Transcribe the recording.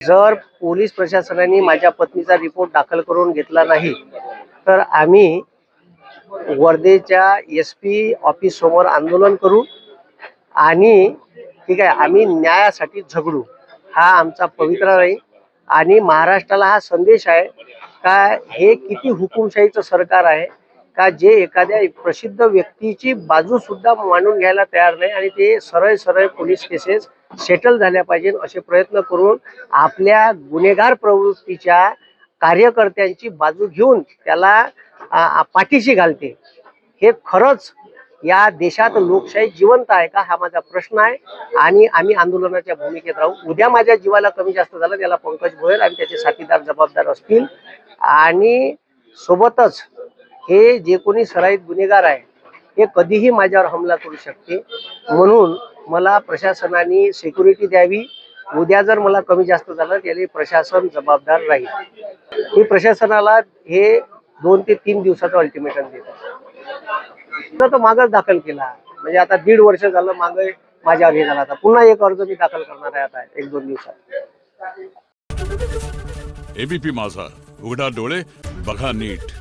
जर पोलीस प्रशासनाने माझ्या पत्नीचा रिपोर्ट दाखल करून घेतला नाही तर आम्ही वर्धेच्या SP ऑफिस समोर आंदोलन करू आणि ठीक आहे आम्ही न्यायासाठी झगडू। हा आमचा पवित्रा राहील आणि महाराष्ट्राला हा संदेश आहे का हे किती हुकुमशाहीचं सरकार आहे का जे एखाद्या प्रसिद्ध व्यक्तीची बाजू सुद्धा मांडून घ्यायला तयार नाही आणि ते सरळ सरळ पोलीस केसेस सेटल झाल्या पाहिजे असे प्रयत्न करून आपल्या गुन्हेगार प्रवृत्तीच्या कार्यकर्त्यांची बाजू घेऊन त्याला पाठीशी घालते। हे खरंच या देशात लोकशाही जिवंत आहे का हा माझा प्रश्न आहे आणि आम्ही आंदोलनाच्या भूमिकेत राहू। उद्या माझ्या जीवाला कमी जास्त झालं त्याला पंकज भोयर आणि त्याचे साथीदार जबाबदार असतील आणि सोबतच हे जे कोणी सराईत गुन्हेगार आहे हे कधीही माझ्यावर हमला करू शकते। म्हणून मला प्रशासनाने सिक्युरिटी द्यावी। उद्या जर मला कमी जास्त झालं त्याला प्रशासन जबाबदार राहील। मी प्रशासनाला हे 2 ते 3 दिवसाचं अल्टिमेटम देतो। तो मागच दाखल केला म्हणजे आता 1.5 वर्ष झालं मागे माझ्यावर हे झाला। आता पुन्हा एक अर्ज मी दाखल करणार आहे आता 1-2 दिवसात। ABP माझा, उघडा डोळे बघा नीट।